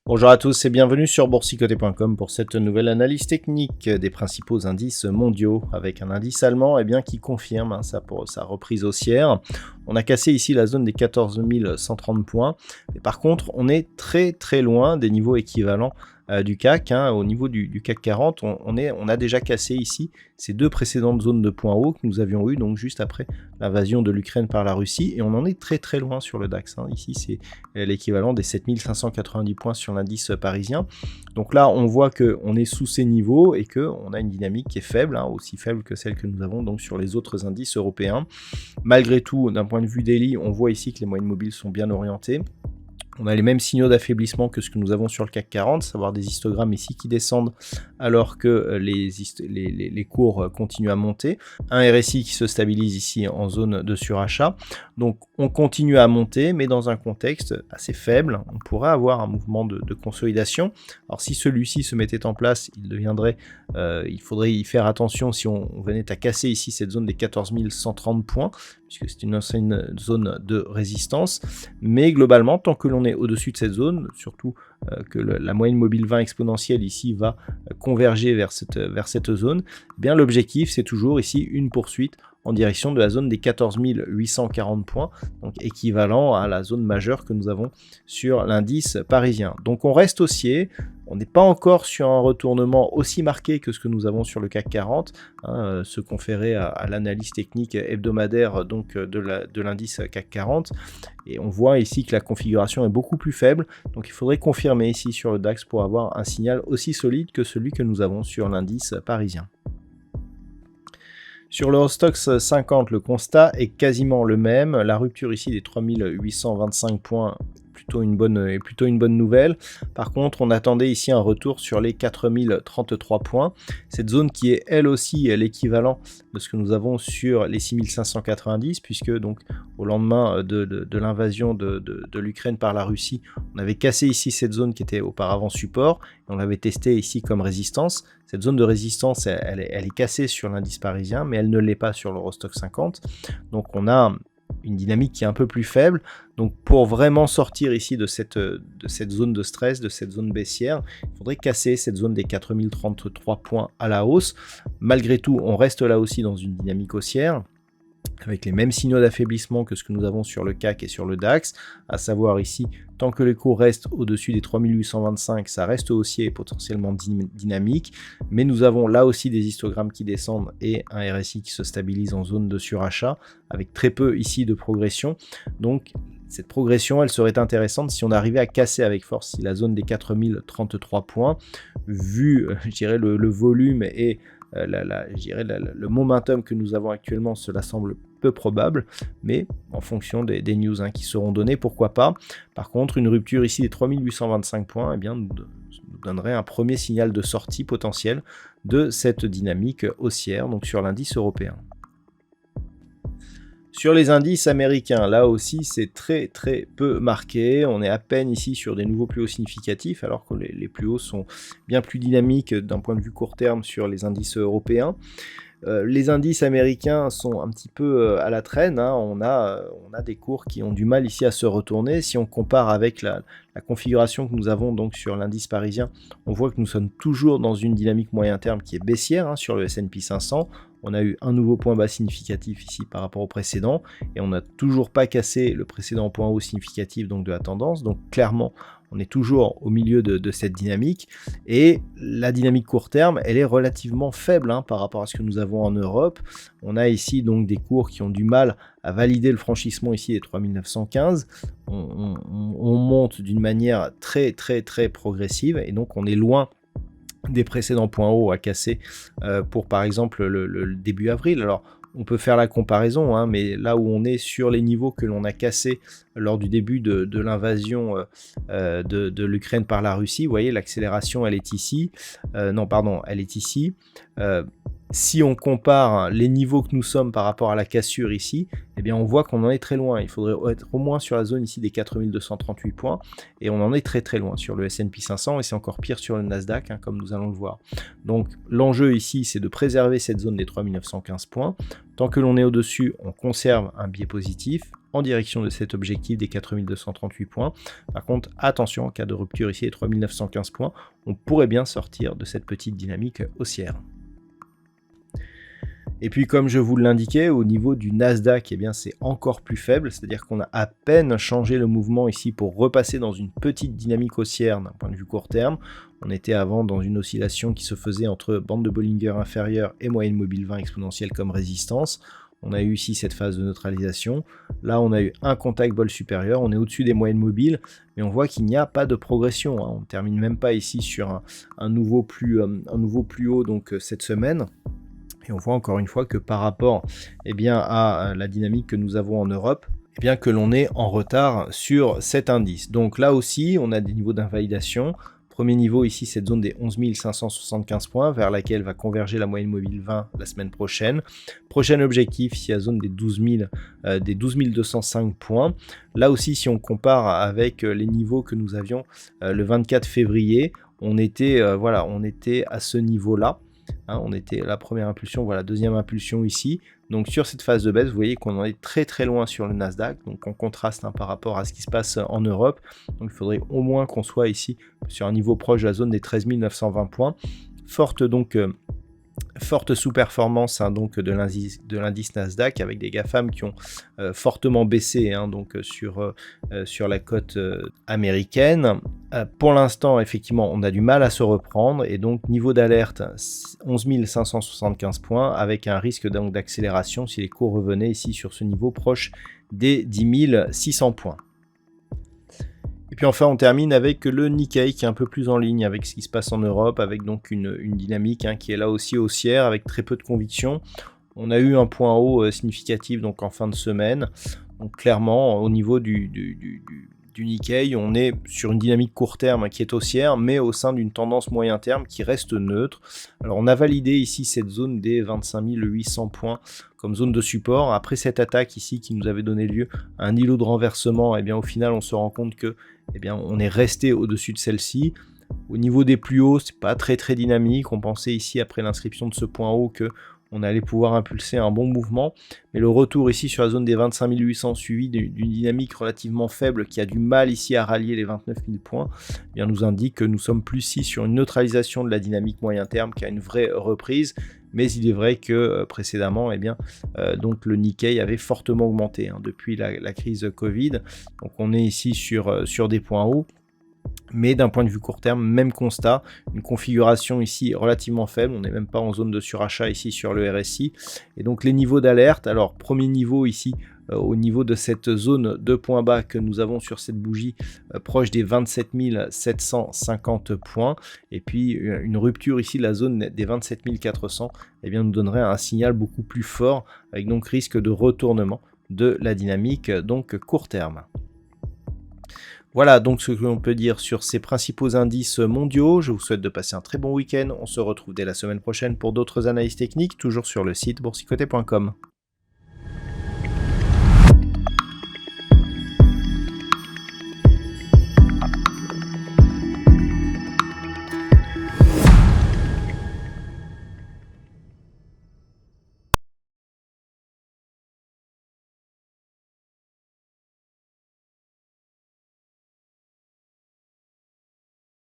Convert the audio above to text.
Bonjour à tous et bienvenue sur boursicoté.com pour cette nouvelle analyse technique des principaux indices mondiaux avec un indice allemand qui confirme sa reprise haussière. On a cassé ici la zone des 14 130 points, mais par contre on est très loin des niveaux équivalents du CAC. Au niveau du CAC 40, on a déjà cassé ici ces deux précédentes zones de points hauts que nous avions eues donc juste après l'invasion de l'Ukraine par la Russie, et on en est très loin sur le DAX. Ici c'est l'équivalent des 7590 points sur l'indice parisien. Donc là on voit qu'on est sous ces niveaux et qu'on a une dynamique qui est faible, aussi faible que celle que nous avons donc sur les autres indices européens. Malgré tout, d'un point de vue daily, on voit ici que les moyennes mobiles sont bien orientées. On a les mêmes signaux d'affaiblissement que ce que nous avons sur le CAC 40, savoir des histogrammes ici qui descendent alors que les cours continuent à monter. Un RSI qui se stabilise ici en zone de surachat. Donc on continue à monter, mais dans un contexte assez faible. On pourrait avoir un mouvement de consolidation. Alors si celui-ci se mettait en place, il faudrait y faire attention si on venait à casser ici cette zone des 14 130 points, puisque c'est une ancienne zone de résistance. Mais globalement, tant que l'on est au-dessus de cette zone, surtout que la moyenne mobile 20 exponentielle ici va converger vers cette zone, l'objectif c'est toujours ici une poursuite en direction de la zone des 14 840 points, donc équivalent à la zone majeure que nous avons sur l'indice parisien. Donc on reste haussier, on n'est pas encore sur un retournement aussi marqué que ce que nous avons sur le CAC 40, ce conféré à l'analyse technique hebdomadaire donc de l'indice CAC 40, et on voit ici que la configuration est beaucoup plus faible, donc il faudrait confirmer ici sur le DAX pour avoir un signal aussi solide que celui que nous avons sur l'indice parisien. Sur l'Eurostoxx 50, le constat est quasiment le même. La rupture ici des 3825 points, plutôt une bonne nouvelle. Par contre, on attendait ici un retour sur les 4033 points. Cette zone qui est elle aussi l'équivalent de ce que nous avons sur les 6590, puisque donc au lendemain de l'invasion de l'Ukraine par la Russie, on avait cassé ici cette zone qui était auparavant support, et on l'avait testé ici comme résistance. Cette zone de résistance, elle est cassée sur l'indice parisien, mais elle ne l'est pas sur l'Eurostoxx 50. Donc on a une dynamique qui est un peu plus faible. Donc pour vraiment sortir ici de cette zone de stress, de cette zone baissière, il faudrait casser cette zone des 4033 points à la hausse. Malgré tout, on reste là aussi dans une dynamique haussière, avec les mêmes signaux d'affaiblissement que ce que nous avons sur le CAC et sur le DAX, à savoir ici, tant que les cours restent au-dessus des 3825, ça reste haussier et potentiellement dynamique, mais nous avons là aussi des histogrammes qui descendent et un RSI qui se stabilise en zone de surachat, avec très peu ici de progression. Donc cette progression, elle serait intéressante si on arrivait à casser avec force la zone des 4033 points, vu je dirais, le volume et le momentum que nous avons actuellement. Cela semble peu probable, mais en fonction des news qui seront données, pourquoi pas. Par contre, une rupture ici des 3825 points nous donnerait un premier signal de sortie potentiel de cette dynamique haussière, donc sur l'indice européen. Sur les indices américains, là aussi c'est très peu marqué. On est à peine ici sur des nouveaux plus hauts significatifs, alors que les plus hauts sont bien plus dynamiques d'un point de vue court terme sur les indices européens. Les indices américains sont un petit peu à la traîne. On a des cours qui ont du mal ici à se retourner. Si on compare avec la configuration que nous avons donc sur l'indice parisien, on voit que nous sommes toujours dans une dynamique moyen terme qui est baissière sur le S&P 500. On a eu un nouveau point bas significatif ici par rapport au précédent, et on n'a toujours pas cassé le précédent point haut significatif donc de la tendance. Donc clairement, on est toujours au milieu de cette dynamique, et la dynamique court terme, elle est relativement faible par rapport à ce que nous avons en Europe. On a ici donc des cours qui ont du mal à valider le franchissement ici des 3915. On monte d'une manière très progressive, et donc on est loin des précédents points hauts à casser pour par exemple le début avril. Alors on peut faire la comparaison, mais là où on est sur les niveaux que l'on a cassés lors du début de l'invasion de l'Ukraine par la Russie, vous voyez l'accélération elle est ici, elle est ici. Si on compare les niveaux que nous sommes par rapport à la cassure ici, eh bien on voit qu'on en est très loin. Il faudrait être au moins sur la zone ici des 4238 points, et on en est très très loin sur le S&P 500, et c'est encore pire sur le Nasdaq, hein, comme nous allons le voir. Donc l'enjeu ici, c'est de préserver cette zone des 3915 points. Tant que l'on est au-dessus, on conserve un biais positif en direction de cet objectif des 4238 points. Par contre, attention, en cas de rupture ici des 3915 points, on pourrait bien sortir de cette petite dynamique haussière. Et puis comme je vous l'indiquais, au niveau du Nasdaq, eh bien c'est encore plus faible, c'est-à-dire qu'on a à peine changé le mouvement ici pour repasser dans une petite dynamique haussière d'un point de vue court terme. On était avant dans une oscillation qui se faisait entre bande de Bollinger inférieure et moyenne mobile 20 exponentielle comme résistance. On a eu ici cette phase de neutralisation. Là, on a eu un contact bol supérieur. On est au-dessus des moyennes mobiles, mais on voit qu'il n'y a pas de progression, hein. On ne termine même pas ici sur un nouveau plus haut donc cette semaine. Et on voit encore une fois que par rapport à la dynamique que nous avons en Europe, que l'on est en retard sur cet indice. Donc là aussi, on a des niveaux d'invalidation. Premier niveau ici, cette zone des 11 575 points vers laquelle va converger la moyenne mobile 20 la semaine prochaine. Prochain objectif, ici la zone des 12 205 points. Là aussi, si on compare avec les niveaux que nous avions le 24 février, on était à ce niveau-là. Hein, on était la première impulsion, voilà, deuxième impulsion ici. Donc sur cette phase de baisse, vous voyez qu'on en est très très loin sur le Nasdaq. Donc on contraste par rapport à ce qui se passe en Europe. Donc il faudrait au moins qu'on soit ici sur un niveau proche de la zone des 13 920 points. Forte sous-performance donc de l'indice Nasdaq avec des GAFAM qui ont fortement baissé sur la cote américaine. Pour l'instant, effectivement, on a du mal à se reprendre et donc niveau d'alerte 11 575 points avec un risque d'accélération si les cours revenaient ici sur ce niveau proche des 10 600 points. Et puis enfin, on termine avec le Nikkei qui est un peu plus en ligne avec ce qui se passe en Europe, avec donc une dynamique qui est là aussi haussière, avec très peu de conviction. On a eu un point haut significatif donc en fin de semaine. Donc clairement, au niveau du Nikkei, on est sur une dynamique court terme qui est haussière, mais au sein d'une tendance moyen terme qui reste neutre. Alors on a validé ici cette zone des 25 800 points comme zone de support. Après cette attaque ici qui nous avait donné lieu à un îlot de renversement, au final on se rend compte que on est resté au-dessus de celle-ci. Au niveau des plus hauts, c'est pas très très dynamique. On pensait ici après l'inscription de ce point haut que on allait pouvoir impulser un bon mouvement, mais le retour ici sur la zone des 25 800 suivi d'une dynamique relativement faible qui a du mal ici à rallier les 29 000 points, nous indique que nous sommes plus ici sur une neutralisation de la dynamique moyen terme qu'à une vraie reprise. Mais il est vrai que précédemment, donc le Nikkei avait fortement augmenté depuis la crise Covid. Donc on est ici sur des points hauts. Mais d'un point de vue court terme, même constat, une configuration ici relativement faible, on n'est même pas en zone de surachat ici sur le RSI. Et donc les niveaux d'alerte, alors premier niveau ici, au niveau de cette zone de points bas que nous avons sur cette bougie, proche des 27 750 points, et puis une rupture ici de la zone des 27 400, nous donnerait un signal beaucoup plus fort, avec donc risque de retournement de la dynamique donc court terme. Voilà donc ce que l'on peut dire sur ces principaux indices mondiaux. Je vous souhaite de passer un très bon week-end. On se retrouve dès la semaine prochaine pour d'autres analyses techniques, toujours sur le site boursicoté.com.